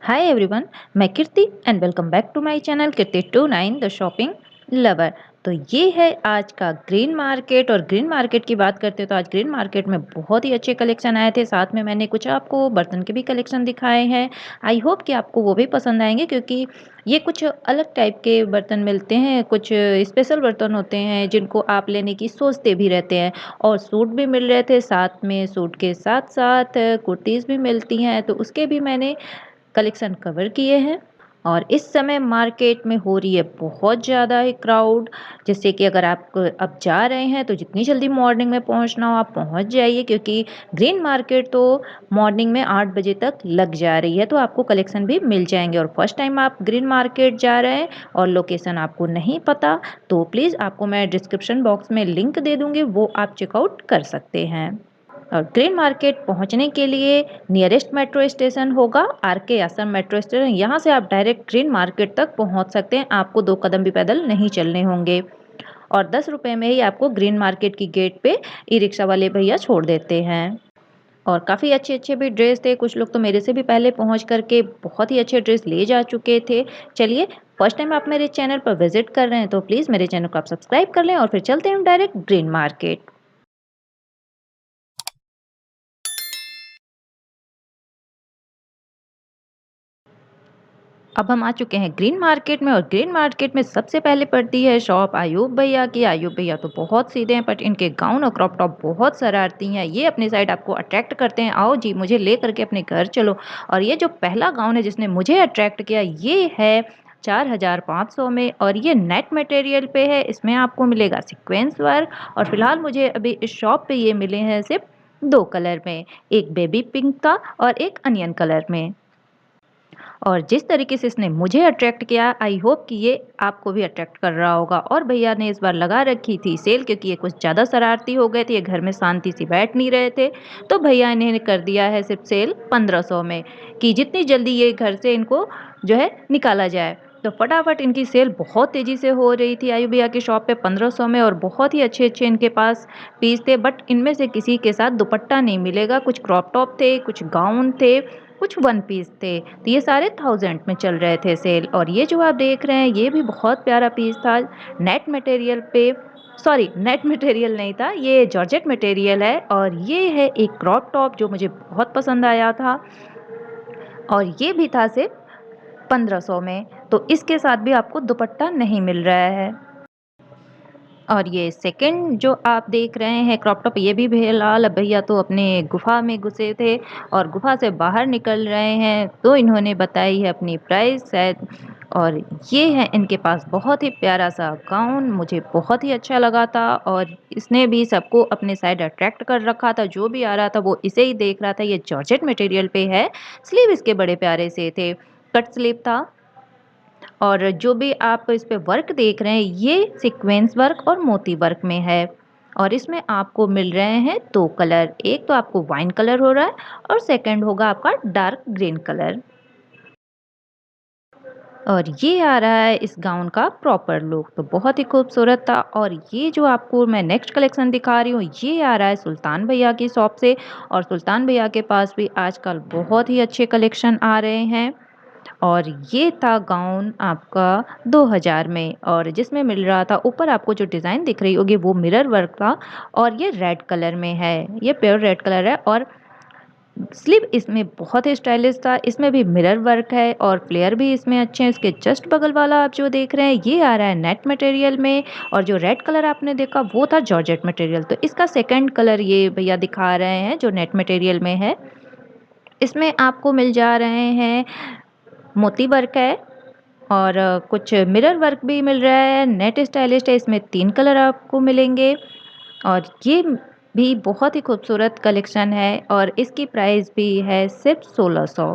हाय everyone, मैं Kirti and welcome back to my channel Kirti 29 the shopping lover. तो ये है आज का ग्रीन मार्केट। और ग्रीन मार्केट की बात करते हैं तो आज ग्रीन मार्केट में बहुत ही अच्छे कलेक्शन आए थे। साथ में मैंने कुछ आपको बर्तन के भी कलेक्शन दिखाए हैं। आई होप कि आपको वो भी पसंद आएंगे, क्योंकि ये कुछ अलग टाइप के बर्तन मिलते हैं, कुछ स्पेशल बर्तन होते हैं जिनको आप लेने की सोचते भी रहते हैं। और सूट भी मिल रहे थे, साथ में सूट के साथ साथ कुर्तीज़ भी मिलती हैं, तो उसके भी मैंने कलेक्शन कवर किए हैं। और इस समय मार्केट में हो रही है बहुत ज़्यादा ही क्राउड। जैसे कि अगर आप अब जा रहे हैं तो जितनी जल्दी मॉर्निंग में पहुंचना हो आप पहुंच जाइए, क्योंकि ग्रीन मार्केट तो मॉर्निंग में 8 बजे तक लग जा रही है, तो आपको कलेक्शन भी मिल जाएंगे। और फर्स्ट टाइम आप ग्रीन मार्केट जा रहे हैं और लोकेशन आपको नहीं पता, तो प्लीज़ आपको मैं डिस्क्रिप्शन बॉक्स में लिंक दे दूँगी, वो आप चेकआउट कर सकते हैं। और ग्रीन मार्केट पहुंचने के लिए नियरेस्ट मेट्रो स्टेशन होगा आर के आश्रम मेट्रो स्टेशन। यहाँ से आप डायरेक्ट ग्रीन मार्केट तक पहुंच सकते हैं, आपको 2 कदम भी पैदल नहीं चलने होंगे। और 10 रुपये में ही आपको ग्रीन मार्केट की गेट पे ई रिक्शा वाले भैया छोड़ देते हैं। और काफ़ी अच्छे अच्छे भी ड्रेस थे, कुछ लोग तो मेरे से भी पहले पहुंच करके बहुत ही अच्छे ड्रेस ले जा चुके थे। चलिए, फर्स्ट टाइम आप मेरे चैनल पर विजिट कर रहे हैं तो प्लीज़ मेरे चैनल को आप सब्सक्राइब कर लें और फिर चलते हैं हम डायरेक्ट ग्रीन मार्केट। अब हम आ चुके हैं ग्रीन मार्केट में। और ग्रीन मार्केट में सबसे पहले पड़ती है शॉप आयूब भैया की। आयूब भैया तो बहुत सीधे हैं, बट इनके गाउन और क्रॉप टॉप बहुत शरारती हैं। ये अपनी साइड आपको अट्रैक्ट करते हैं, आओ जी मुझे ले करके अपने घर चलो। और ये जो पहला गाउन है जिसने मुझे अट्रैक्ट किया, ये है 4500 में, और ये नेट मटेरियल पे है। इसमें आपको मिलेगा सीक्वेंस वर्क। और फिलहाल मुझे अभी इस शॉप पे ये मिले हैं सिर्फ 2 कलर में, एक बेबी पिंक था और एक अनियन कलर में। और जिस तरीके से इसने मुझे अट्रैक्ट किया, आई होप कि ये आपको भी अट्रैक्ट कर रहा होगा। और भैया ने इस बार लगा रखी थी सेल, क्योंकि ये कुछ ज़्यादा शरारती हो गए थे, ये घर में शांति से बैठ नहीं रहे थे। तो भैया ने कर दिया है सिर्फ सेल 1500 में, कि जितनी जल्दी ये घर से इनको जो है निकाला जाए। तो फटाफट इनकी सेल बहुत तेज़ी से हो रही थी आयु भैया की शॉप पे 1500 में। और बहुत ही अच्छे अच्छे इनके पास पीस थे, बट इनमें से किसी के साथ दुपट्टा नहीं मिलेगा। कुछ क्रॉप टॉप थे, कुछ गाउन थे, कुछ वन पीस थे। तो ये सारे 1000 में चल रहे थे सेल। और ये जो आप देख रहे हैं ये भी बहुत प्यारा पीस था, नेट मटेरियल पे। सॉरी, नेट मटेरियल नहीं था, ये जॉर्जेट मटेरियल है। और ये है एक क्रॉप टॉप जो मुझे बहुत पसंद आया था, और ये भी था सिर्फ 1500 में। तो इसके साथ भी आपको दुपट्टा नहीं मिल रहा है। और ये सेकंड जो आप देख रहे हैं क्रॉप टॉप, ये भी फिलहाल भैया तो अपने गुफा में घुसे थे और गुफा से बाहर निकल रहे हैं, तो इन्होंने बताई है अपनी प्राइस शायद। और ये है इनके पास बहुत ही प्यारा सा गाउन, मुझे बहुत ही अच्छा लगा था। और इसने भी सबको अपने साइड अट्रैक्ट कर रखा था, जो भी आ रहा था वो इसे ही देख रहा था। ये जॉर्जेट मटेरियल पे है, स्लीव इसके बड़े प्यारे से थे, कट स्लीव था। और जो भी आप इस पे वर्क देख रहे हैं ये सीक्वेंस वर्क और मोती वर्क में है। और इसमें आपको मिल रहे हैं 2 कलर, एक तो आपको वाइन कलर हो रहा है और सेकंड होगा आपका डार्क ग्रीन कलर। और ये आ रहा है इस गाउन का प्रॉपर लुक, तो बहुत ही खूबसूरत था। और ये जो आपको मैं नेक्स्ट कलेक्शन दिखा रही हूँ ये आ रहा है सुल्तान भैया की शॉप से। और सुल्तान भैया के पास भी आजकल बहुत ही अच्छे कलेक्शन आ रहे हैं। और ये था गाउन आपका 2000 में, और जिसमें मिल रहा था ऊपर आपको जो डिज़ाइन दिख रही होगी वो मिरर वर्क था। और ये रेड कलर में है, ये प्योर रेड कलर है। और स्लीव इसमें बहुत ही स्टाइलिश था, इसमें भी मिरर वर्क है और फ्लेयर भी इसमें अच्छे हैं। इसके जस्ट बगल वाला आप जो देख रहे हैं ये आ रहा है नेट मटेरियल में, और जो रेड कलर आपने देखा वो था जॉर्जेट मटेरियल। तो इसका सेकंड कलर ये भैया दिखा रहे हैं जो नेट मटेरियल में है। इसमें आपको मिल जा रहे हैं मोती वर्क है, और कुछ मिरर वर्क भी मिल रहा है, नेट स्टाइलिश है। इसमें 3 कलर आपको मिलेंगे। और ये भी बहुत ही खूबसूरत कलेक्शन है, और इसकी प्राइस भी है सिर्फ 1600।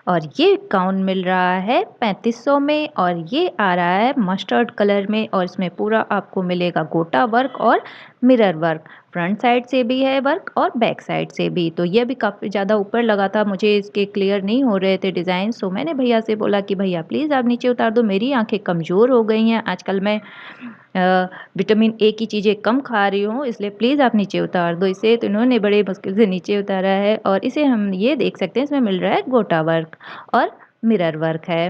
और ये गाउन मिल रहा है 3500 में, और ये आ रहा है मस्टर्ड कलर में। और इसमें पूरा आपको मिलेगा गोटा वर्क और मिरर वर्क, फ्रंट साइड से भी है वर्क और बैक साइड से भी। तो ये भी काफ़ी ज़्यादा ऊपर लगा था, मुझे इसके क्लियर नहीं हो रहे थे डिज़ाइन। सो मैंने भैया से बोला कि भैया प्लीज़ आप नीचे उतार दो, मेरी आँखें कमज़ोर हो गई हैं। आजकल मैं विटामिन ए की चीज़ें कम खा रही हूँ, इसलिए प्लीज़ आप नीचे उतार दो इसे। तो इन्होंने बड़े मुश्किल से नीचे उतारा है और इसे हम ये देख सकते हैं, इसमें मिल रहा है गोटा वर्क और मिरर वर्क है।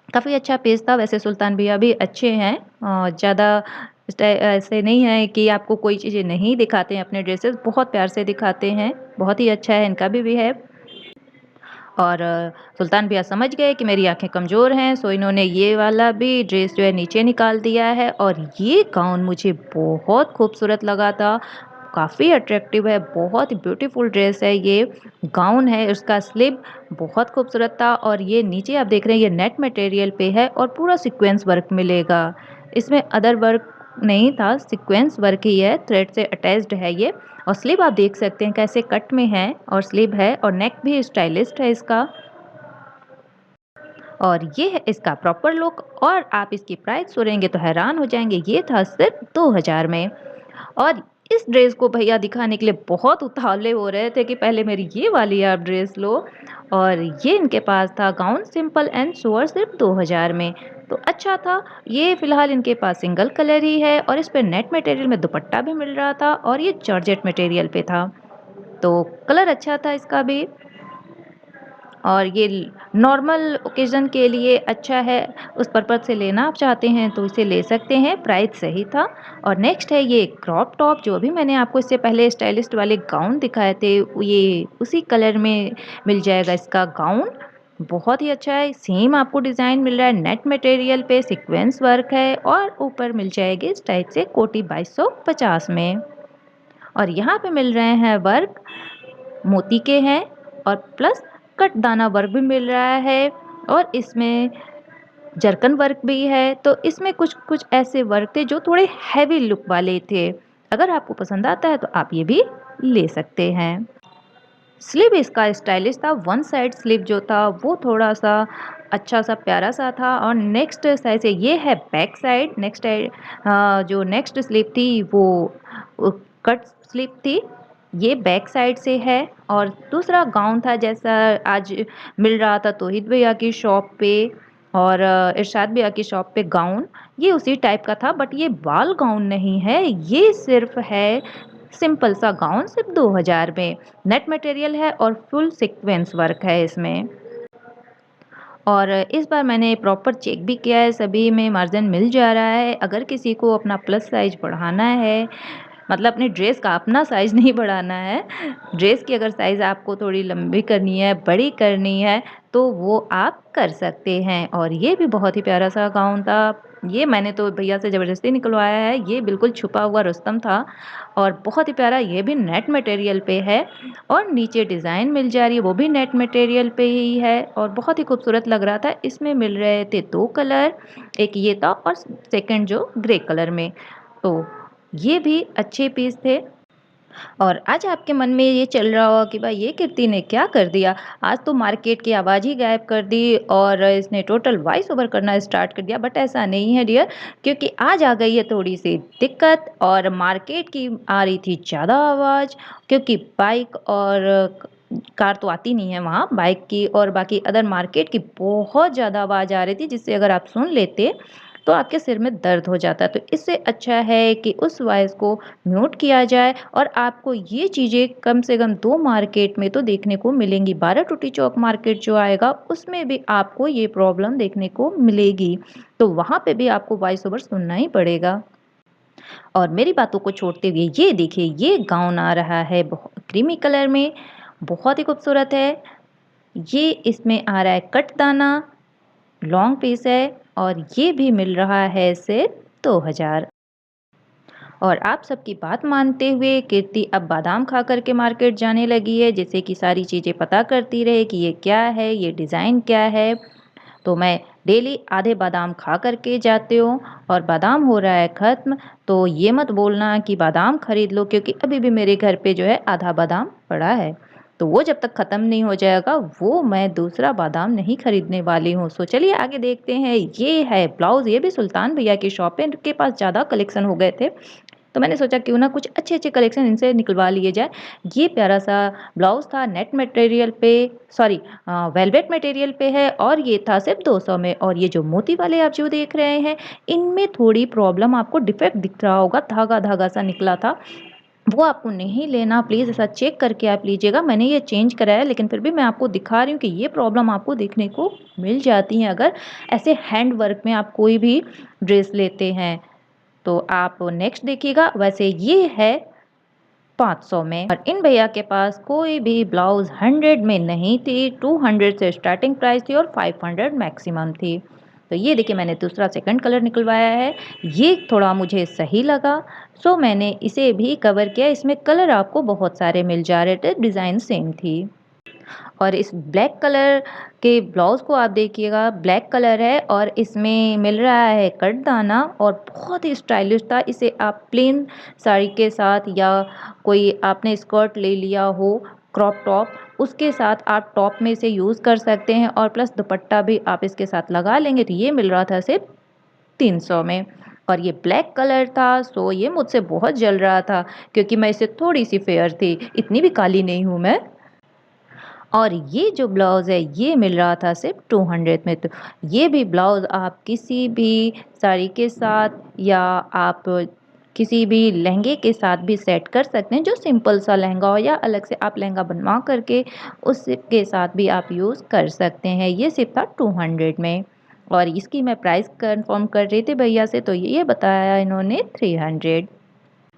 काफ़ी अच्छा पेज था, वैसे सुल्तान भैया भी अच्छे हैं। ज़्यादा ऐसे नहीं है कि आपको कोई चीज़ें नहीं दिखाते हैं, अपने ड्रेसेस बहुत प्यार से दिखाते हैं, बहुत ही अच्छा है इनका भी बिहेव। और सुल्तान भैया समझ गए कि मेरी आँखें कमज़ोर हैं, सो इन्होंने ये वाला भी ड्रेस जो है नीचे निकाल दिया है और ये गाउन मुझे बहुत खूबसूरत लगा था। काफ़ी अट्रैक्टिव है, बहुत ही ब्यूटीफुल ड्रेस है ये। गाउन है, उसका स्लीव बहुत खूबसूरत था और ये नीचे आप देख रहे हैं ये नेट मटेरियल पे है और पूरा सीक्वेंस वर्क मिलेगा। इसमें अदर वर्क नहीं था, सीक्वेंस वर्क ही है, थ्रेड से अटैच्ड है ये। और स्लीव आप देख सकते हैं कैसे कट में है और स्लीव है और नेक भी स्टाइलिस्ट है इसका। और ये है इसका प्रॉपर लुक और आप इसकी प्राइस सुनेंगे तो हैरान हो जाएंगे, ये था सिर्फ 2000 में। और इस ड्रेस को भैया दिखाने के लिए बहुत उतावले हो रहे थे कि पहले मेरी ये वाली आप ड्रेस लो। और ये इनके पास था गाउन सिंपल एंड सोअर सिर्फ 2000 में। तो अच्छा था, ये फिलहाल इनके पास सिंगल कलर ही है और इस पे नेट मटेरियल में दुपट्टा भी मिल रहा था और ये जॉर्जेट मटेरियल पे था। तो कलर अच्छा था इसका भी और ये नॉर्मल ओकेज़न के लिए अच्छा है, उस पर्पज़ से लेना आप चाहते हैं तो इसे ले सकते हैं, प्राइस सही था। और नेक्स्ट है ये क्रॉप टॉप, जो भी मैंने आपको इससे पहले स्टाइलिस्ट वाले गाउन दिखाए थे, ये उसी कलर में मिल जाएगा इसका गाउन। बहुत ही अच्छा है, सेम आपको डिज़ाइन मिल रहा है, नेट मटेरियल पे सीक्वेंस वर्क है और ऊपर मिल जाएगी इस टाइप से कोटी 2250 में। और यहाँ पे मिल रहे हैं वर्क मोती के हैं और प्लस कट दाना वर्क भी मिल रहा है और इसमें जरकन वर्क भी है। तो इसमें कुछ कुछ ऐसे वर्क थे जो थोड़े हैवी लुक वाले थे। अगर आपको पसंद आता है तो आप ये भी ले सकते हैं। स्लीव इसका स्टाइलिश था, वन साइड स्लीव जो था वो थोड़ा सा अच्छा सा प्यारा सा था। और नेक्स्ट साइड से ये है बैक साइड, नेक्स्ट जो नेक्स्ट स्लीव थी वो कट स्लीव थी, ये बैक साइड से है। और दूसरा गाउन था जैसा आज मिल रहा था तौहीद भैया की शॉप पे और इरशाद भैया की शॉप पे गाउन, ये उसी टाइप का था बट ये बाल गाउन नहीं है, ये सिर्फ है सिंपल सा गाउन सिर्फ 2000 में। नेट मटेरियल है और फुल सीक्वेंस वर्क है इसमें। और इस बार मैंने प्रॉपर चेक भी किया है, सभी में मार्जिन मिल जा रहा है। अगर किसी को अपना प्लस साइज बढ़ाना है, मतलब अपनी ड्रेस का अपना साइज़ नहीं बढ़ाना है, ड्रेस की अगर साइज़ आपको थोड़ी लंबी करनी है, बड़ी करनी है, तो वो आप कर सकते हैं। और ये भी बहुत ही प्यारा सा गाउन था, ये मैंने तो भैया से ज़बरदस्ती निकलवाया है, ये बिल्कुल छुपा हुआ रुस्तम था और बहुत ही प्यारा, ये भी नेट मटेरियल पे है और नीचे डिज़ाइन मिल जा रही है, वो भी नेट मटेरियल पे ही है और बहुत ही खूबसूरत लग रहा था। इसमें मिल रहे थे 2 कलर, एक ये था और सेकंड जो ग्रे कलर में। तो ये भी अच्छे पीस थे। और आज आपके मन में ये चल रहा होगा कि भाई ये कीर्ति ने क्या कर दिया, आज तो मार्केट की आवाज़ ही गायब कर दी और इसने टोटल वॉइस ओवर करना स्टार्ट कर दिया। बट ऐसा नहीं है डियर, क्योंकि आज आ गई है थोड़ी सी दिक्कत और मार्केट की आ रही थी ज़्यादा आवाज़, क्योंकि बाइक और कार तो आती नहीं है वहाँ, बाइक की और बाकी अदर मार्केट की बहुत ज़्यादा आवाज़ आ रही थी, जिससे अगर आप सुन लेते तो आपके सिर में दर्द हो जाता। तो इससे अच्छा है कि उस वॉइस को म्यूट किया जाए और आपको ये चीज़ें कम से कम 2 मार्केट में तो देखने को मिलेंगी। 12 टूटी चौक मार्केट जो आएगा उसमें भी आपको ये प्रॉब्लम देखने को मिलेगी। तो वहाँ पे भी आपको वॉइस ओवर सुनना ही पड़ेगा। और मेरी बातों को छोड़ते हुए ये देखिए, ये गाउन आ रहा है क्रीमी कलर में, बहुत ही खूबसूरत है। ये इसमें आ रहा है कट दाना, लॉन्ग पीस है और ये भी मिल रहा है सिर्फ 2000। और आप सबकी बात मानते हुए कीर्ति अब बादाम खा कर के मार्केट जाने लगी है, जिससे कि सारी चीज़ें पता करती रहे कि ये क्या है, ये डिज़ाइन क्या है। तो मैं डेली आधे बादाम खा कर के जाती हूँ और बादाम हो रहा है ख़त्म। तो ये मत बोलना कि बादाम खरीद लो, क्योंकि अभी भी मेरे घर पे जो है आधा बादाम पड़ा है। तो वो जब तक ख़त्म नहीं हो जाएगा वो मैं दूसरा बादाम नहीं खरीदने वाली हूँ। सो चलिए आगे देखते हैं। ये है ब्लाउज़, ये भी सुल्तान भैया की शॉप है, इनके पास ज़्यादा कलेक्शन हो गए थे। तो मैंने सोचा क्यों ना कुछ अच्छे-अच्छे कलेक्शन इनसे निकलवा लिए जाए। ये प्यारा-सा ब्लाउज़ था नेट मटेरियल पे, सॉरी वेलवेट मटेरियल पे है और ये था सिर्फ़ 200 में। और ये जो मोती वाले आप जो देख रहे हैं, इनमें थोड़ी प्रॉब्लम आपको डिफेक्ट दिख रहा होगा, धागा-धागा सा निकला था। वो आपको नहीं लेना, प्लीज़ ऐसा चेक करके आप लीजिएगा। मैंने ये चेंज कराया, लेकिन फिर भी मैं आपको दिखा रही हूँ कि ये प्रॉब्लम आपको देखने को मिल जाती है अगर ऐसे हैंड वर्क में आप कोई भी ड्रेस लेते हैं। तो आप नेक्स्ट देखिएगा, वैसे ये है 500 में। और इन भैया के पास कोई भी ब्लाउज़ 100 में नहीं थी, 200 से स्टार्टिंग प्राइस थी और 500 मैक्सिमम थी। तो ये देखिए मैंने दूसरा सेकंड कलर निकलवाया है, ये थोड़ा मुझे सही लगा, सो मैंने इसे भी कवर किया। इसमें कलर आपको बहुत सारे मिल जा रहे थे, डिज़ाइन सेम थी। और इस ब्लैक कलर के ब्लाउज़ को आप देखिएगा, ब्लैक कलर है और इसमें मिल रहा है कटदाना और बहुत ही स्टाइलिश था। इसे आप प्लेन साड़ी के साथ या कोई आपने स्कर्ट ले लिया हो, क्रॉप टॉप, उसके साथ आप टॉप में इसे यूज़ कर सकते हैं और प्लस दुपट्टा भी आप इसके साथ लगा लेंगे। तो ये मिल रहा था सिर्फ 300 में। और ये ब्लैक कलर था, सो ये मुझसे बहुत जल रहा था क्योंकि मैं इससे थोड़ी-सी फेयर थी, इतनी भी काली नहीं हूँ मैं। और ये जो ब्लाउज़ है ये मिल रहा था सिर्फ 200 में। तो ये भी ब्लाउज़ आप किसी भी साड़ी के साथ या आप किसी भी लहंगे के साथ भी सेट कर सकते हैं, जो सिंपल सा लहंगा हो या अलग से आप लहंगा बनवा करके उसके साथ भी आप यूज़ कर सकते हैं। ये सिर्फ था 200 में। और इसकी मैं प्राइस कंफर्म कर रही थी भैया से, तो ये बताया इन्होंने 300।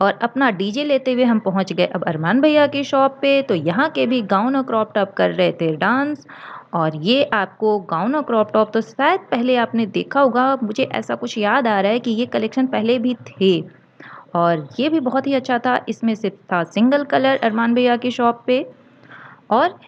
और अपना डीजे लेते हुए हम पहुंच गए अब अरमान भैया की शॉप पे। तो यहाँ के भी गाउन और क्रॉप टॉप कर रहे थे डांस। और ये आपको गाउन और क्रॉप टॉप तो शायद पहले आपने देखा होगा, मुझे ऐसा कुछ याद आ रहा है कि ये कलेक्शन पहले भी थे। और ये भी बहुत ही अच्छा था, इसमें सिर्फ था सिंगल कलर अरमान भैया की शॉप पे। और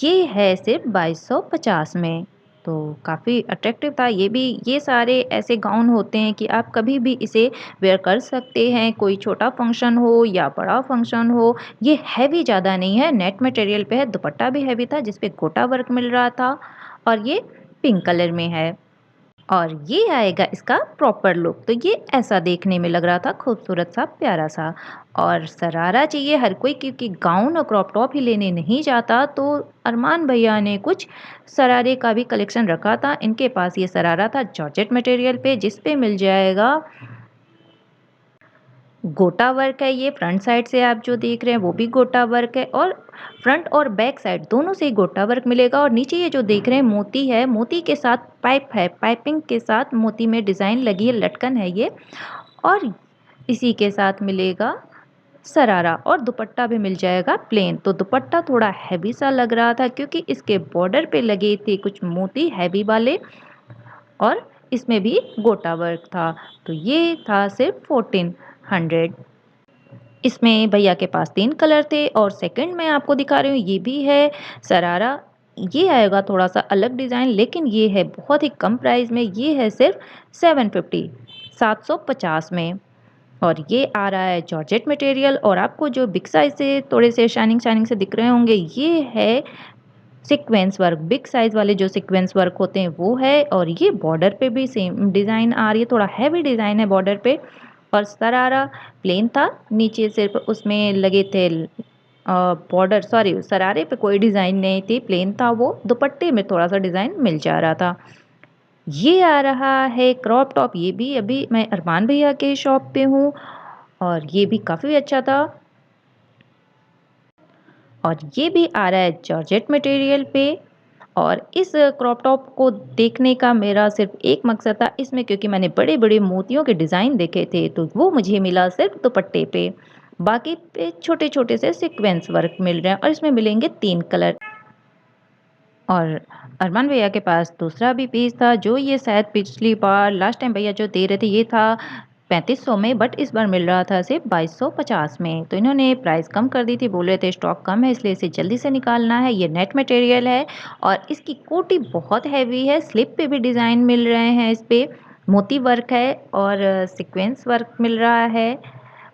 ये है सिर्फ 2250 में। तो काफ़ी अट्रैक्टिव था ये भी। ये सारे ऐसे गाउन होते हैं कि आप कभी भी इसे वेयर कर सकते हैं, कोई छोटा फंक्शन हो या बड़ा फंक्शन हो। ये हैवी ज़्यादा नहीं है, नेट मटेरियल पे है, दुपट्टा भी हैवी था जिस पे गोटा वर्क मिल रहा था और ये पिंक कलर में है। और ये आएगा इसका प्रॉपर लुक। तो ये ऐसा देखने में लग रहा था, खूबसूरत सा, प्यारा सा। और शरारा चाहिए हर कोई, क्योंकि गाउन और क्रॉप टॉप ही लेने नहीं जाता। तो अरमान भैया ने कुछ शरारे का भी कलेक्शन रखा था। इनके पास ये शरारा था जॉर्जेट मटेरियल पे, जिस पे मिल जाएगा गोटा वर्क है। ये फ्रंट साइड से आप जो देख रहे हैं वो भी गोटा वर्क है और फ्रंट और बैक साइड दोनों से ही गोटा वर्क मिलेगा। और नीचे ये जो देख रहे हैं मोती है, मोती के साथ पाइप है, पाइपिंग के साथ मोती में डिज़ाइन लगी है, लटकन है ये। और इसी के साथ मिलेगा शरारा और दुपट्टा भी मिल जाएगा प्लेन। तो दुपट्टा थोड़ा हैवी सा लग रहा था क्योंकि इसके बॉर्डर पे लगे थे कुछ मोती हैवी वाले और इसमें भी गोटा वर्क था। तो ये था सिर्फ 1400। इसमें भैया के पास 3 कलर थे और सेकंड मैं आपको दिखा रही हूँ, ये भी है शरारा। ये आएगा थोड़ा-सा अलग डिज़ाइन, लेकिन ये है बहुत ही कम प्राइस में। ये है सिर्फ 750, 750 में। और ये आ रहा है जॉर्जेट मटेरियल और आपको जो बिग साइज़ से थोड़े से शाइनिंग-शाइनिंग से दिख रहे होंगे, ये है सीक्वेंस वर्क। बिग साइज़ वाले जो सीक्वेंस वर्क होते हैं वो है। और ये बॉर्डर पे भी सेम डिज़ाइन आ रही है, थोड़ा हैवी डिज़ाइन है बॉर्डर पे। और शरारा प्लेन था, नीचे सिर्फ उसमें लगे थे बॉर्डर, सॉरी शरारे पे कोई डिज़ाइन नहीं थी, प्लेन था वो। दुपट्टे में थोड़ा-सा डिज़ाइन मिल जा रहा था। ये आ रहा है क्रॉप टॉप, ये भी अभी मैं अरमान भैया के शॉप पे हूँ और ये भी काफ़ी अच्छा था। और ये भी आ रहा है जॉर्जेट मटेरियल पे। और इस क्रॉप टॉप को देखने का मेरा सिर्फ एक मकसद था इसमें, क्योंकि मैंने बड़े-बड़े मोतियों के डिज़ाइन देखे थे, तो वो मुझे मिला सिर्फ दुपट्टे पे। बाकी पे छोटे-छोटे से सीक्वेंस वर्क मिल रहे हैं और इसमें मिलेंगे 3 कलर। और अरमान भैया के पास दूसरा भी पीस था, जो ये शायद पिछली बार लास्ट टाइम भैया जो दे रहे थे ये था 3500 में, बट इस बार मिल रहा था सिर्फ 2250 में। तो इन्होंने प्राइस कम कर दी थी, बोल रहे थे स्टॉक कम है इसलिए इसे जल्दी से निकालना है। ये नेट मटेरियल है और इसकी कोटी बहुत हैवी है, स्लिप पे भी डिज़ाइन मिल रहे हैं, इस पे मोती वर्क है और सीक्वेंस वर्क मिल रहा है।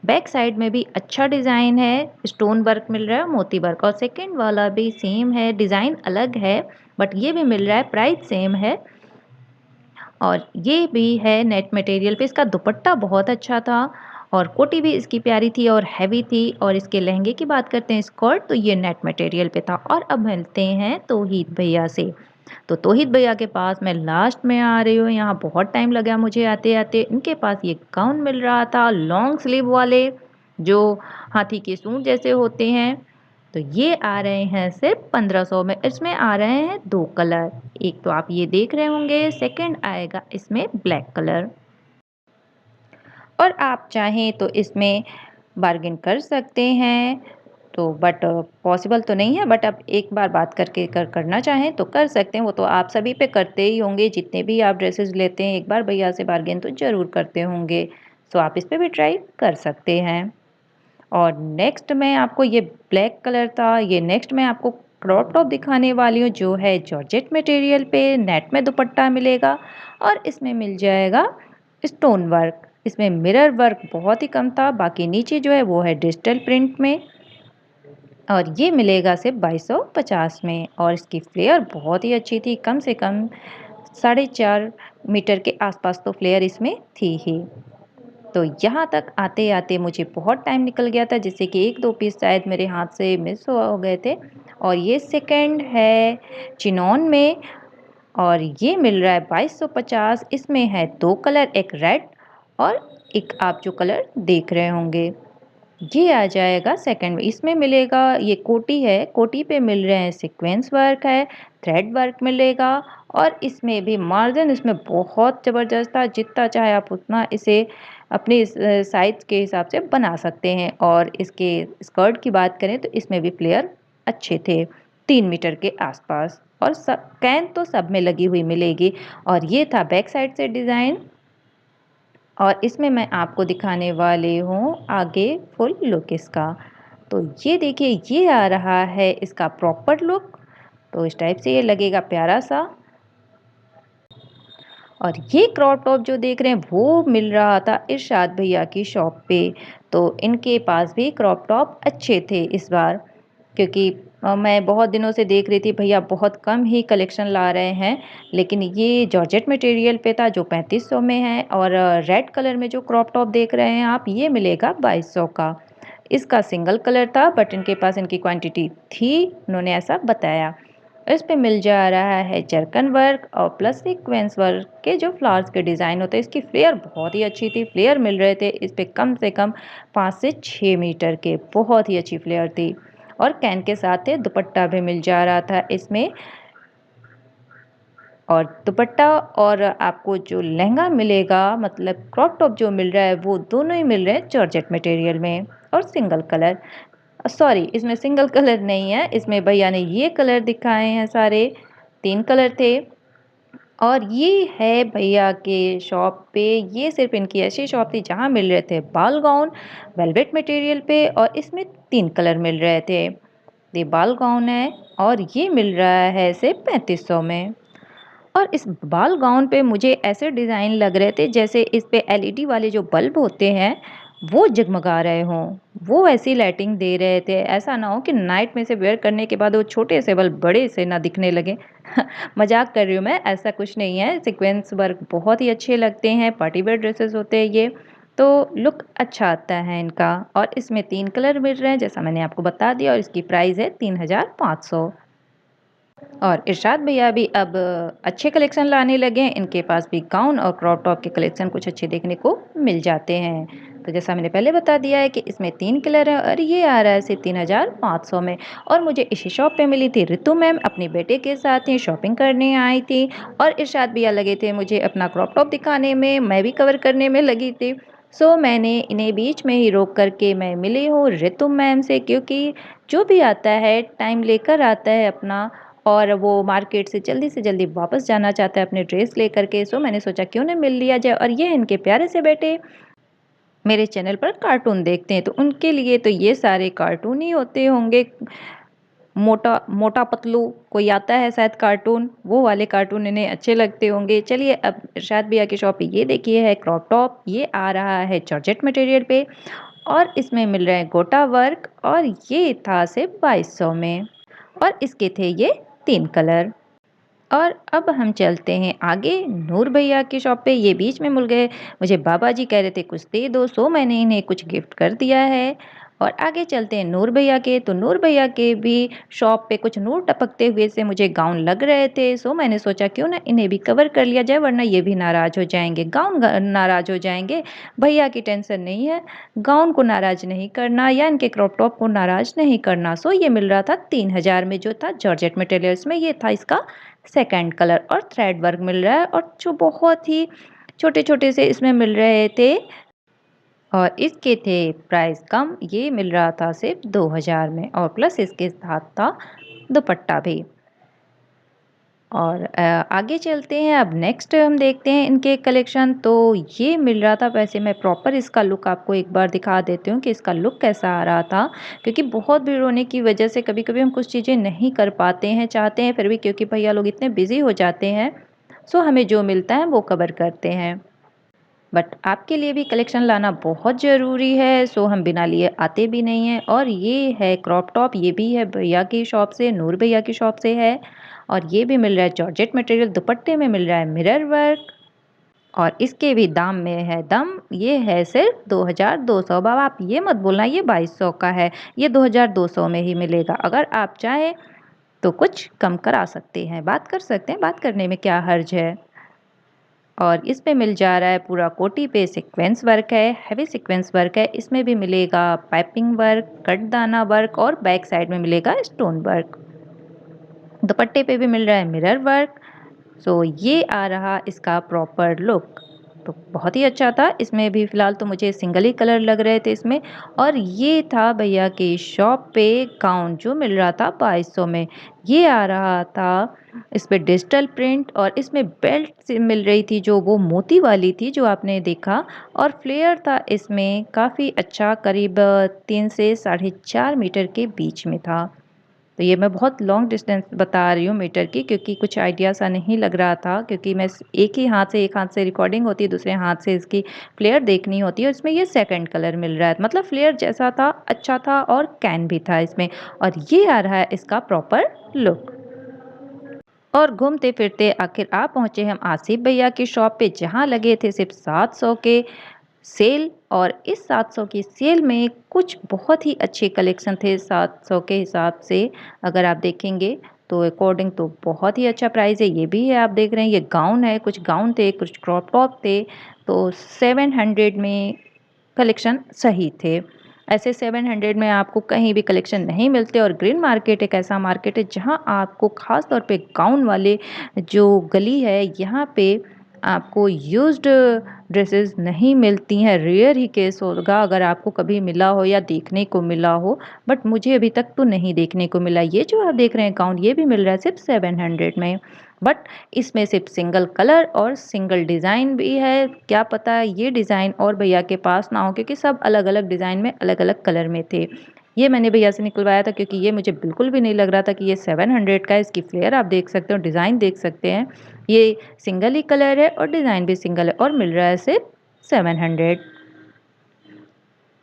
बैक साइड में भी अच्छा डिज़ाइन है, स्टोन वर्क मिल रहा है, मोती वर्क। और सेकंड वाला भी सेम है, डिज़ाइन अलग है बट ये भी मिल रहा है, प्राइस सेम है। और ये भी है नेट मटेरियल पे, इसका दुपट्टा बहुत अच्छा था और कोटी भी इसकी प्यारी थी और हैवी थी। और इसके लहंगे की बात करते हैं स्कर्ट, तो ये नेट मटेरियल पे था। और अब मिलते हैं तौहीद भैया से। तो तौहीद भैया के पास मैं लास्ट में आ रही हूँ। यहाँ बहुत टाइम लगा मुझे आते आते। इनके पास ये गाउन मिल रहा था लॉन्ग स्लीव वाले, जो हाथी के सूंड जैसे होते हैं। तो ये आ रहे हैं सिर्फ 1500 में। इसमें आ रहे हैं 2 कलर। एक तो आप ये देख रहे होंगे, सेकंड आएगा इसमें ब्लैक कलर। और आप चाहें तो इसमें बार्गेन कर सकते हैं, तो बट पॉसिबल तो नहीं है। बट आप एक बार बात करके करना चाहें तो कर सकते हैं। वो तो आप सभी पे करते ही होंगे, जितने भी आप ड्रेसेस लेते हैं एक बार भैया से बार्गेन तो ज़रूर करते होंगे। सो आप इस पे भी ट्राई कर सकते हैं। और नेक्स्ट मैं आपको ये ब्लैक कलर था, ये नेक्स्ट मैं आपको क्रॉप टॉप दिखाने वाली हूँ, जो है जॉर्जेट मटेरियल पे नेट में दुपट्टा मिलेगा। और इसमें मिल जाएगा स्टोन वर्क। इसमें मिरर वर्क बहुत ही कम था, बाकी नीचे जो है वो है डिजिटल प्रिंट में। और ये मिलेगा सिर्फ 2250 में। और इसकी फ्लेयर बहुत ही अच्छी थी, कम से कम 4.5 मीटर के आसपास तो फ्लेयर इसमें थी ही। तो यहाँ तक आते आते मुझे बहुत टाइम निकल गया था, जिससे कि 1-2 पीस शायद मेरे हाथ से मिस हो गए थे। और ये सेकंड है चिनॉन में, और ये मिल रहा है 2250। इसमें है 2 कलर, एक रेड और एक आप जो कलर देख रहे होंगे। ये आ जाएगा सेकंड में। इसमें मिलेगा, ये कोटी है, कोटी पे मिल रहे हैं सीक्वेंस वर्क है, थ्रेड वर्क मिलेगा। और इसमें भी मार्जिन इसमें बहुत ज़बरदस्त था, जितना चाहे आप उतना इसे अपने साइज़ के हिसाब से बना सकते हैं। और इसके स्कर्ट की बात करें तो इसमें भी फ्लेयर अच्छे थे, 3 मीटर के आसपास। और सब कैन तो सब में लगी हुई मिलेगी। और ये था बैक साइड से डिज़ाइन। और इसमें मैं आपको दिखाने वाली हूँ आगे फुल लुक इसका। तो ये देखिए, ये आ रहा है इसका प्रॉपर लुक। तो इस टाइप से ये लगेगा प्यारा सा। और ये क्रॉप टॉप जो देख रहे हैं वो मिल रहा था इरशाद भैया की शॉप पे। तो इनके पास भी क्रॉप टॉप अच्छे थे इस बार, क्योंकि मैं बहुत दिनों से देख रही थी भैया बहुत कम ही कलेक्शन ला रहे हैं। लेकिन ये जॉर्जेट मटेरियल पे था जो 3500 में है। और रेड कलर में जो क्रॉप टॉप देख रहे हैं आप, ये मिलेगा 2200 का। इसका सिंगल कलर था, बट इनके पास इनकी क्वांटिटी थी, उन्होंने ऐसा बताया। इस पे मिल जा रहा है जरकन वर्क और प्लस सीक्वेंस वर्क के जो फ्लावर्स के डिज़ाइन होते हैं। इसकी फ्लेयर बहुत ही अच्छी थी, फ्लेयर मिल रहे थे इस पे कम से कम 5 से 6 मीटर के, बहुत ही अच्छी फ्लेयर थी। और कैन के साथ दुपट्टा भी मिल जा रहा था इसमें। और दुपट्टा और आपको जो लहंगा मिलेगा, मतलब क्रॉप टॉप जो मिल रहा है, वो दोनों ही मिल रहे हैं जॉर्जेट मटेरियल में और सिंगल कलर। सॉरी, इसमें सिंगल कलर नहीं है, इसमें भैया ने ये कलर दिखाए हैं सारे, 3 कलर थे। और ये है भैया के शॉप पे, ये सिर्फ इनकी ऐसी शॉप थी जहाँ मिल रहे थे बाल गाउन वेलवेट मटेरियल पे। और इसमें 3 कलर मिल रहे थे। ये बाल गाउन है और ये मिल रहा है सिर्फ 3500 में। और इस बाल गाउन पे मुझे ऐसे डिज़ाइन लग रहे थे जैसे इस पे एलईडी वाले जो बल्ब होते हैं वो जगमगा रहे हों, वो ऐसी लाइटिंग दे रहे थे। ऐसा ना हो कि नाइट में से वेयर करने के बाद वो छोटे से बल्ब बड़े से ना दिखने लगे। मजाक कर रही हूँ मैं, ऐसा कुछ नहीं है। सीक्वेंस वर्क बहुत ही अच्छे लगते हैं, पार्टी वेयर ड्रेसेस होते हैं ये, तो लुक अच्छा आता है इनका। और इसमें 3 कलर मिल रहे हैं जैसा मैंने आपको बता दिया। और इसकी प्राइस है 3500। और इरशाद भैया भी अब अच्छे कलेक्शन लाने लगे हैं। इनके पास भी गाउन और क्रॉप टॉप के कलेक्शन कुछ अच्छे देखने को मिल जाते हैं। तो जैसा मैंने पहले बता दिया है कि इसमें 3 कलर है और ये आ रहा है सिर्फ 3500 में। और मुझे इसी शॉप पे मिली थी रितु मैम, अपने बेटे के साथ ही शॉपिंग करने आई थी। और इरशाद भैया लगे थे मुझे अपना क्रॉप टॉप दिखाने में, मैं भी कवर करने में लगी थी। सो मैंने इन्हें बीच में ही रोक करके मैं मिली हूँ रितु मैम से, क्योंकि जो भी आता है टाइम लेकर आता है अपना, और वो मार्केट से जल्दी वापस जाना चाहता है अपने ड्रेस लेकर के। सो मैंने सोचा क्यों ना मिल लिया जाए। और ये इनके प्यारे से बेटे मेरे चैनल पर कार्टून देखते हैं, तो उनके लिए तो ये सारे कार्टून ही होते होंगे। मोटा मोटा पतलू कोई आता है शायद कार्टून, वो वाले कार्टून इन्हें अच्छे लगते होंगे। चलिए अब इरशाद भैया की शॉप पे ये देखिए है क्रॉप टॉप, ये आ रहा है जॉर्जेट मटेरियल पे और इसमें मिल रहे हैं गोटा वर्क। और ये था सिर्फ 2200 में। और इसके थे ये 3 कलर। और अब हम चलते हैं आगे नूर भैया की शॉप पे। ये बीच में मिल गए, मुझे बाबा जी कह रहे थे कुछ दे दो, सो मैंने इन्हें कुछ गिफ्ट कर दिया है। और आगे चलते हैं नूर भैया के, तो नूर भैया के भी शॉप पे कुछ नूर टपकते हुए से मुझे गाउन लग रहे थे, सो मैंने सोचा क्यों ना इन्हें भी कवर कर लिया जाए, वरना ये भी नाराज़ हो जाएँगे, गाउन नाराज़ हो जाएँगे। भैया की टेंशन नहीं है, गाउन को नाराज़ नहीं करना या इनके क्रॉप टॉप को नाराज़ नहीं करना। सो ये मिल रहा था 3000 में, जो था जॉर्जेट मटेरियल्स में। ये था इसका सेकंड कलर और थ्रेड वर्क मिल रहा है, और जो बहुत ही छोटे-छोटे से इसमें मिल रहे थे, और इसके थे प्राइस कम। ये मिल रहा था सिर्फ 2000 में, और प्लस इसके साथ था दुपट्टा भी। और आगे चलते हैं, अब नेक्स्ट हम देखते हैं इनके कलेक्शन। तो ये मिल रहा था, वैसे मैं प्रॉपर इसका लुक आपको एक बार दिखा देती हूँ कि इसका लुक कैसा आ रहा था, क्योंकि बहुत भीड़ होने की वजह से कभी-कभी हम कुछ चीज़ें नहीं कर पाते हैं, चाहते हैं फिर भी, क्योंकि भैया लोग इतने बिज़ी हो जाते हैं, सो हमें जो मिलता है वो कवर करते हैं। बट आपके लिए भी कलेक्शन लाना बहुत ज़रूरी है, सो हम बिना लिए आते भी नहीं हैं। और ये है क्रॉप टॉप, ये भी है भैया की शॉप से, नूर भैया की शॉप से है। और ये भी मिल रहा है जॉर्जेट मटेरियल, दुपट्टे में मिल रहा है मिरर वर्क, और इसके भी दाम में है दम। ये है सिर्फ 2200। बाबा आप ये मत बोलना ये 2200 का है, ये 2200 में ही मिलेगा। अगर आप चाहें तो कुछ कम करा सकते हैं, बात कर सकते हैं, बात करने में क्या हर्ज है। और इसमें मिल जा रहा है पूरा कोटी पे सीक्वेंस वर्क है, हैवी सीक्वेंस वर्क है। इसमें भी मिलेगा पाइपिंग वर्क, कटदाना वर्क, और बैक साइड में मिलेगा स्टोन वर्क। दुपट्टे पे भी मिल रहा है मिरर वर्क। सो ये आ रहा इसका प्रॉपर लुक, तो बहुत ही अच्छा था। इसमें भी फ़िलहाल तो मुझे सिंगल ही कलर लग रहे थे इसमें। और ये था भैया की शॉप पे गाउन, जो मिल रहा था 2200 में। ये आ रहा था इस पे डिजिटल प्रिंट, और इसमें बेल्ट से मिल रही थी जो वो मोती वाली थी जो आपने देखा, और फ्लेयर था इसमें काफ़ी अच्छा, करीब 3 से 4.5 मीटर के बीच में था। तो ये मैं बहुत लॉन्ग डिस्टेंस बता रही हूँ मीटर की, क्योंकि कुछ आइडिया सा नहीं लग रहा था, क्योंकि मैं एक हाथ से रिकॉर्डिंग होती है, दूसरे हाथ से इसकी फ्लेयर देखनी होती है। और इसमें ये सेकंड कलर मिल रहा है, मतलब फ्लेयर जैसा था, अच्छा था, और कैन भी था इसमें। और ये आ रहा है इसका प्रॉपर लुक। और घूमते फिरते आखिर आ पहुँचे हम आसिफ भैया की शॉप पे, जहाँ लगे थे सिर्फ 700 के सेल। और इस 700 की सेल में कुछ बहुत ही अच्छे कलेक्शन थे 700 के हिसाब से। अगर आप देखेंगे तो अकॉर्डिंग तो बहुत ही अच्छा प्राइस है। ये भी है, आप देख रहे हैं, ये गाउन है, कुछ गाउन थे, कुछ क्रॉप टॉप थे। तो 700 में कलेक्शन सही थे। ऐसे 700 में आपको कहीं भी कलेक्शन नहीं मिलते। और ग्रीन मार्केट एक ऐसा मार्केट है जहाँ आपको ख़ास तौर पे गाउन वाले जो गली है, यहाँ पे आपको यूज्ड ड्रेसेस नहीं मिलती हैं। रेयर ही केस होगा अगर आपको कभी मिला हो या देखने को मिला हो, बट मुझे अभी तक तो नहीं देखने को मिला। ये जो आप देख रहे हैं गाउन, ये भी मिल रहा है सिर्फ 700 में। बट इसमें सिर्फ सिंगल कलर और सिंगल डिज़ाइन भी है। क्या पता ये डिज़ाइन और भैया के पास ना हो, क्योंकि सब अलग अलग डिज़ाइन में अलग अलग कलर में थे। ये मैंने भैया से निकलवाया था, क्योंकि ये मुझे बिल्कुल भी नहीं लग रहा था कि ये 700 का है। इसकी फ्लेयर आप देख सकते हो, डिज़ाइन देख सकते हैं। ये सिंगल ही कलर है और डिज़ाइन भी सिंगल है, और मिल रहा है सिर्फ 700।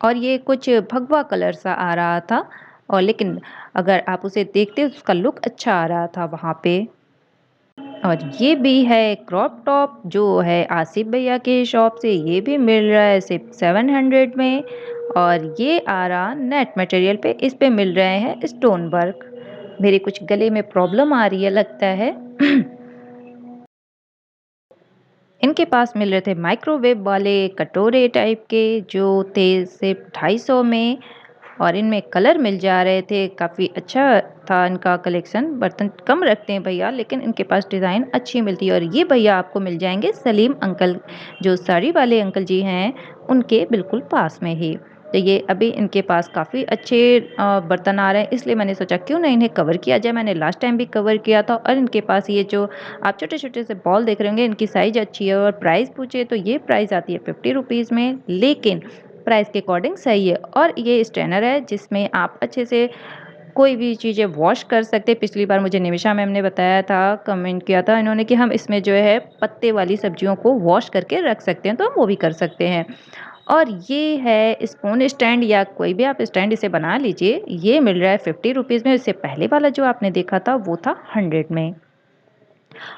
और ये कुछ भगवा कलर सा आ रहा था, और लेकिन अगर आप उसे देखते तो उसका लुक अच्छा आ रहा था वहाँ पे। और ये भी है क्रॉप टॉप, जो है आसिफ भैया के शॉप से। ये भी मिल रहा है सिर्फ 700 में। और ये आ रहा नेट मटेरियल पे, इस पे मिल रहे हैं स्टोन वर्क। मेरे कुछ गले में प्रॉब्लम आ रही है लगता है। इनके पास मिल रहे थे माइक्रोवेव वाले कटोरे टाइप के, जो थे सिर्फ 250 में। और इनमें कलर मिल जा रहे थे, काफ़ी अच्छा था इनका कलेक्शन। बर्तन कम रखते हैं भैया, लेकिन इनके पास डिज़ाइन अच्छी मिलती है। और ये भैया आपको मिल जाएंगे सलीम अंकल, जो साड़ी वाले अंकल जी हैं, उनके बिल्कुल पास में ही। तो ये अभी इनके पास काफ़ी अच्छे बर्तन आ रहे हैं, इसलिए मैंने सोचा क्यों ना इन्हें कवर किया जाए। मैंने लास्ट टाइम भी कवर किया था। और इनके पास ये जो आप छोटे-छोटे से बॉल देख रहे होंगे, इनकी साइज़ अच्छी है। और प्राइस पूछे तो ये प्राइस आती है 50 रुपीज़ में, लेकिन प्राइस के अकॉर्डिंग सही है। और ये स्ट्रेनर है जिसमें आप अच्छे से कोई भी चीज़ें वॉश कर सकते हैं। पिछली बार मुझे निमिषा मैम ने बताया था, कमेंट किया था इन्होंने कि हम इसमें जो है पत्ते वाली सब्जियों को वॉश करके रख सकते हैं, तो हम वो भी कर सकते हैं। और ये है स्पून स्टैंड, या कोई भी आप स्टैंड इसे बना लीजिए। ये मिल रहा है 50 रुपीज़ में। इससे पहले वाला जो आपने देखा था वो था 100 में।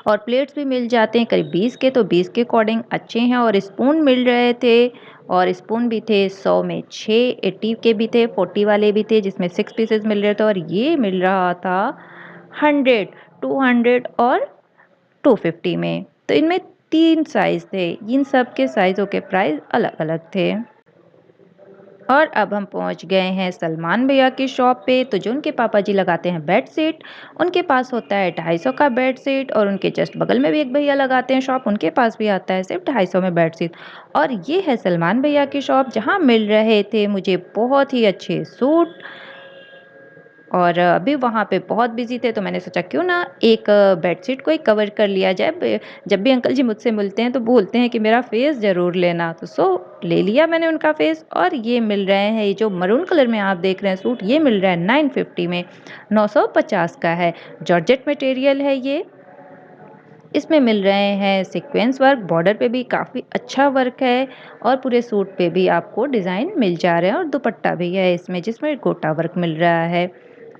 और प्लेट्स भी मिल जाते हैं करीब 20 के, तो 20 के अकॉर्डिंग अच्छे हैं। और स्पून मिल रहे थे, और स्पून भी थे 100 में 6, 80 के भी थे, 40 वाले भी थे जिसमें 6 पीसेस मिल रहे थे, और ये मिल रहा था 100, 200 और 250 में। तो इनमें 3 साइज़ थे, इन सब के साइज़ों के प्राइस अलग-अलग थे। और अब हम पहुंच गए हैं सलमान भैया की शॉप पे। तो जो उनके पापा जी लगाते हैं बेड शीट, उनके पास होता है 250 का बेड शीट, और उनके जस्ट बगल में भी एक भैया लगाते हैं शॉप, उनके पास भी आता है सिर्फ 250 में बेड शीट। और ये है सलमान भैया की शॉप, जहाँ मिल रहे थे मुझे बहुत ही अच्छे सूट। और अभी वहाँ पे बहुत बिज़ी थे, तो मैंने सोचा क्यों ना एक बेडशीट को ही कवर कर लिया जाए। ब जब भी अंकल जी मुझसे मिलते हैं तो बोलते हैं कि मेरा फ़ेस ज़रूर लेना, तो ले लिया मैंने उनका फ़ेस। और ये मिल रहे हैं, ये जो मरून कलर में आप देख रहे हैं सूट, ये मिल रहा है 950 में, 950 का है। जॉर्जेट मटेरियल है ये। इसमें मिल रहे हैं सीक्वेंस वर्क, बॉर्डर पे भी काफ़ी अच्छा वर्क है, और पूरे सूट पे भी आपको डिज़ाइन मिल जा रहे हैं, और दुपट्टा भी है इसमें जिसमें गोटा वर्क मिल रहा है।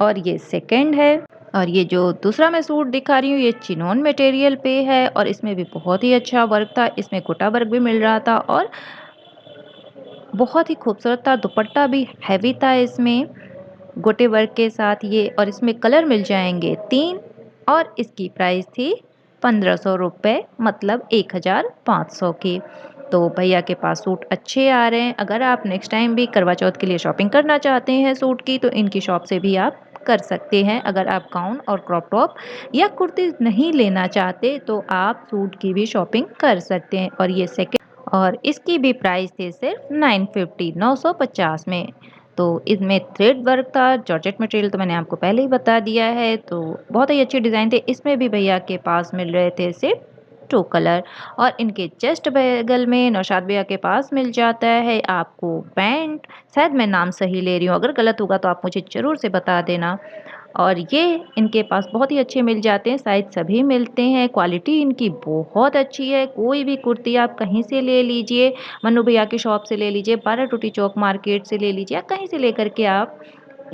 और ये सेकंड है। और ये जो दूसरा मैं सूट दिखा रही हूँ, ये चिनॉन मटेरियल पे है, और इसमें भी बहुत ही अच्छा वर्क था, इसमें गोटा वर्क भी मिल रहा था, और बहुत ही खूबसूरत था। दुपट्टा भी हैवी था इसमें गोटे वर्क के साथ ये। और इसमें कलर मिल जाएंगे 3, और इसकी प्राइस थी 1500 रुपये, मतलब 1500 की। तो भैया के पास सूट अच्छे आ रहे हैं। अगर आप नेक्स्ट टाइम भी करवा चौथ के लिए शॉपिंग करना चाहते हैं सूट की, तो इनकी शॉप से भी आप कर सकते हैं। अगर आप गाउन और क्रॉप टॉप या कुर्ती नहीं लेना चाहते, तो आप सूट की भी शॉपिंग कर सकते हैं। और ये सेकेंड, और इसकी भी प्राइस थी सिर्फ 950, 950 में। तो इसमें थ्रेड वर्क था, जॉर्जेट मटेरियल तो मैंने आपको पहले ही बता दिया है। तो बहुत ही अच्छे डिज़ाइन थे। इसमें भी भैया के पास मिल रहे थे सिर्फ 2 कलर। और इनके जस्ट बगल में नौशाद भैया के पास मिल जाता है आपको पैंट। शायद मैं नाम सही ले रही हूँ, अगर गलत होगा तो आप मुझे ज़रूर से बता देना। और ये इनके पास बहुत ही अच्छे मिल जाते हैं, साइज़ सभी मिलते हैं, क्वालिटी इनकी बहुत अच्छी है। कोई भी कुर्ती आप कहीं से ले लीजिए, मन्नू भैया की शॉप से ले लीजिए, 12 टूटी चौक मार्केट से ले लीजिए, या कहीं से लेकर के आप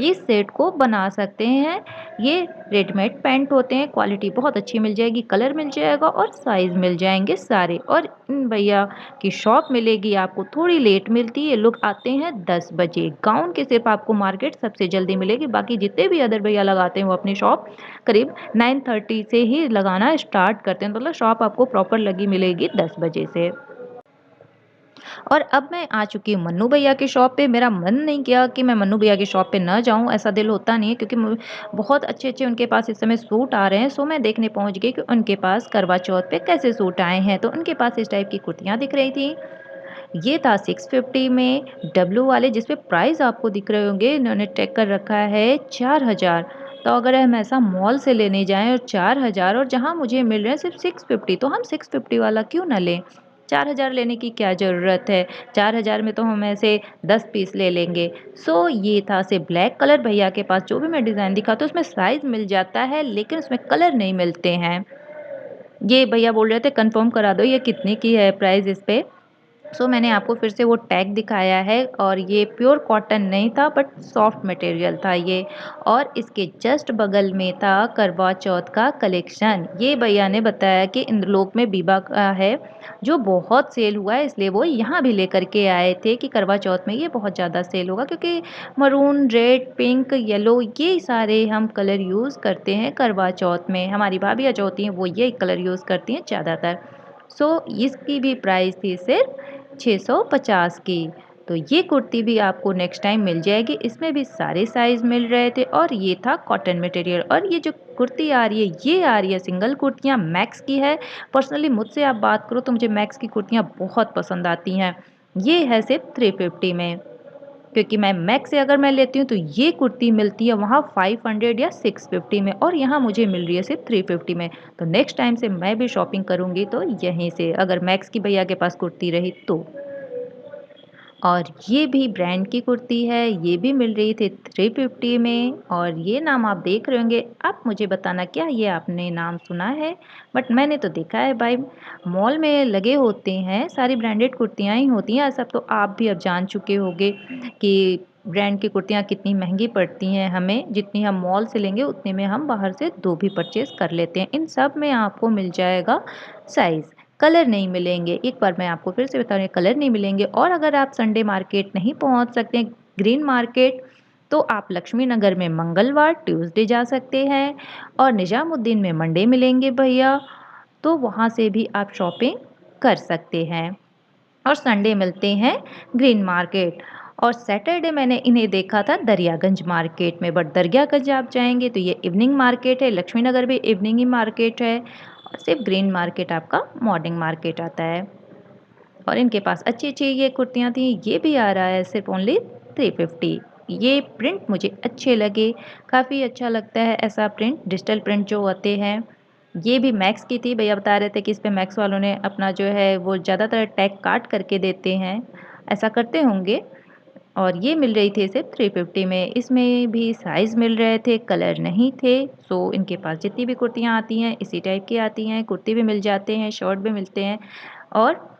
इस सेट को बना सकते हैं। ये रेडीमेड पैंट होते हैं, क्वालिटी बहुत अच्छी मिल जाएगी, कलर मिल जाएगा, और साइज़ मिल जाएंगे सारे। और इन भैया की शॉप मिलेगी आपको थोड़ी लेट मिलती है, ये लोग आते हैं 10 बजे। गाउन की सिर्फ आपको मार्केट सबसे जल्दी मिलेगी, बाकी जितने भी अदर भैया लगाते हैं वो अपनी शॉप करीब 9:30 से ही लगाना स्टार्ट करते हैं, मतलब शॉप आपको प्रॉपर लगी मिलेगी 10 बजे से। और अब मैं आ चुकी हूँ मन्नू भैया की शॉप पे। मेरा मन नहीं किया कि मैं मन्नू भैया की शॉप पे ना जाऊँ, ऐसा दिल होता नहीं है, क्योंकि बहुत अच्छे-अच्छे उनके पास इस समय सूट आ रहे हैं। सो मैं देखने पहुँच गई कि उनके पास करवा चौथ पे कैसे सूट आए हैं। तो उनके पास इस टाइप की कुर्तियाँ दिख रही थी। ये था 650 में, डब्लू वाले, जिस पे प्राइस आपको दिख रहे होंगे, इन्होंने टैग कर रखा है 4000। तो अगर हम ऐसा मॉल से लेने जाएँ और 4000, और जहाँ मुझे मिल रहे हैं सिर्फ 650, तो हम 650 वाला क्यों ना लें? 4000 लेने की क्या ज़रूरत है? 4000 में तो हम ऐसे 10 पीस ले लेंगे। ये था सिर्फ ब्लैक कलर। भैया के पास जो भी मैं डिज़ाइन दिखाती हूँ उसमें साइज़ मिल जाता है, लेकिन उसमें कलर नहीं मिलते हैं। ये भैया बोल रहे थे कन्फर्म करा दो ये कितने की है प्राइस इस पे। मैंने आपको फिर से वो टैग दिखाया है, और ये प्योर कॉटन नहीं था, बट सॉफ्ट मटेरियल था ये। और इसके जस्ट बगल में था करवा चौथ का कलेक्शन। ये भैया ने बताया कि इंद्रलोक में बीबा का है जो बहुत सेल हुआ है, इसलिए वो यहाँ भी लेकर के आए थे कि करवा चौथ में ये बहुत ज़्यादा सेल होगा, क्योंकि मरून, रेड, पिंक, येलो, ये सारे हम कलर यूज़ करते हैं करवा चौथ में। हमारी भाभियाँ जो होती हैं वो ये कलर यूज़ करती हैं ज़्यादातर। इसकी भी प्राइस थी सिर्फ 650 की। तो ये कुर्ती भी आपको नेक्स्ट टाइम मिल जाएगी। इसमें भी सारे साइज़ मिल रहे थे, और ये था कॉटन मटेरियल। और ये जो कुर्ती आ रही है, ये आ रही है सिंगल कुर्तियाँ, मैक्स की है। पर्सनली मुझसे आप बात करो तो मुझे मैक्स की कुर्तियाँ बहुत पसंद आती हैं। ये है सिर्फ 350 में, क्योंकि मैं मैक्स से अगर मैं लेती हूँ तो ये कुर्ती मिलती है वहाँ 500 या 650 में, और यहाँ मुझे मिल रही है सिर्फ 350 में। तो नेक्स्ट टाइम से मैं भी शॉपिंग करूँगी तो यहीं से, अगर मैक्स की भैया के पास कुर्ती रही तो। और ये भी ब्रांड की कुर्ती है, ये भी मिल रही थी 350 में। और ये नाम आप देख रहे होंगे, आप मुझे बताना क्या ये आपने नाम सुना है? बट मैंने तो देखा है भाई, मॉल में लगे होते हैं, सारी ब्रांडेड कुर्तियाँ ही होती हैं। सब तो आप भी अब जान चुके होंगे कि ब्रांड की कुर्तियाँ कितनी महँगी पड़ती हैं हमें, जितनी हम मॉल से लेंगे उतने में हम बाहर से 2 भी परचेज़ कर लेते हैं। इन सब में आपको मिल जाएगा साइज़, कलर नहीं मिलेंगे। एक बार मैं आपको फिर से बता रही हूँ, कलर नहीं मिलेंगे। और अगर आप संडे मार्केट नहीं पहुँच सकते, ग्रीन मार्केट, तो आप लक्ष्मी नगर में मंगलवार, ट्यूसडे जा सकते हैं और निज़ामुद्दीन में मंडे मिलेंगे भैया, तो वहाँ से भी आप शॉपिंग कर सकते हैं। और संडे मिलते हैं ग्रीन मार्केट। और सैटरडे मैंने इन्हें देखा था दरियागंज मार्केट में, बट दरियागंज आप जाएंगे तो ये इवनिंग मार्केट है, लक्ष्मी नगर भी इवनिंग ही मार्केट है, और सिर्फ ग्रीन मार्केट आपका मॉर्निंग मार्केट आता है। और इनके पास अच्छी अच्छी ये कुर्तियाँ थी। ये भी आ रहा है सिर्फ ओनली 350। ये प्रिंट मुझे अच्छे लगे, काफ़ी अच्छा लगता है ऐसा प्रिंट, डिजिटल प्रिंट जो होते हैं। ये भी मैक्स की थी, भैया बता रहे थे कि इस पे मैक्स वालों ने अपना जो है वो ज़्यादातर टैग काट करके देते हैं, ऐसा करते होंगे। और ये मिल रही थी सिर्फ 350 में। इसमें भी साइज़ मिल रहे थे, कलर नहीं थे। सो इनके पास जितनी भी कुर्तियाँ आती हैं इसी टाइप की आती हैं, कुर्ती भी मिल जाते हैं, शॉर्ट भी मिलते हैं। और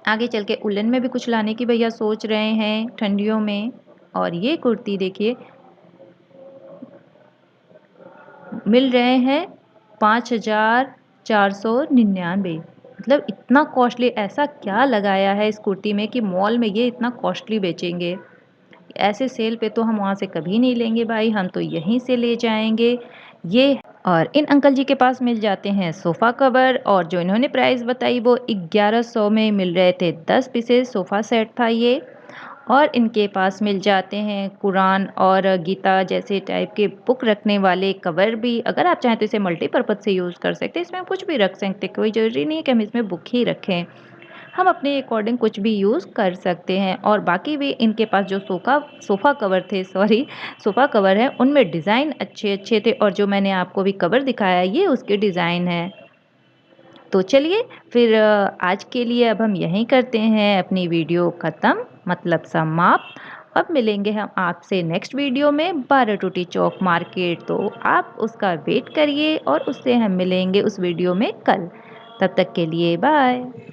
आगे चल के उलन में भी कुछ लाने की भैया सोच रहे हैं ठंडियों में। और ये कुर्ती देखिए मिल रहे हैं 5499, मतलब इतना कॉस्टली। ऐसा क्या लगाया है इस कुर्ती में कि मॉल में ये इतना कॉस्टली बेचेंगे। ऐसे सेल पे तो हम वहाँ से कभी नहीं लेंगे भाई, हम तो यहीं से ले जाएंगे ये। और इन अंकल जी के पास मिल जाते हैं सोफ़ा कवर, और जो इन्होंने प्राइस बताई वो 1100 में मिल रहे थे। 10 पीसेस सोफ़ा सेट था ये। और इनके पास मिल जाते हैं कुरान और गीता जैसे टाइप के बुक रखने वाले कवर भी। अगर आप चाहें तो इसे मल्टीपर्पज़ से यूज़ कर सकते हैं, इसमें हम कुछ भी रख सकते हैं, कोई ज़रूरी नहीं है कि हम इसमें बुक ही रखें। हम अपने अकॉर्डिंग कुछ भी यूज़ कर सकते हैं। और बाकी भी इनके पास जो सोफ़ा कवर थे, सॉरी, सोफ़ा कवर है, उनमें डिज़ाइन अच्छे-अच्छे थे, और जो मैंने आपको अभी कवर दिखाया ये उसके डिज़ाइन है। तो चलिए फिर आज के लिए अब हम यहीं करते हैं अपनी वीडियो ख़त्म, मतलब समाप्त। अब मिलेंगे हम आपसे नेक्स्ट वीडियो में 12 टूटी चौक मार्केट, तो आप उसका वेट करिए और उससे हम मिलेंगे उस वीडियो में कल। तब तक के लिए बाय।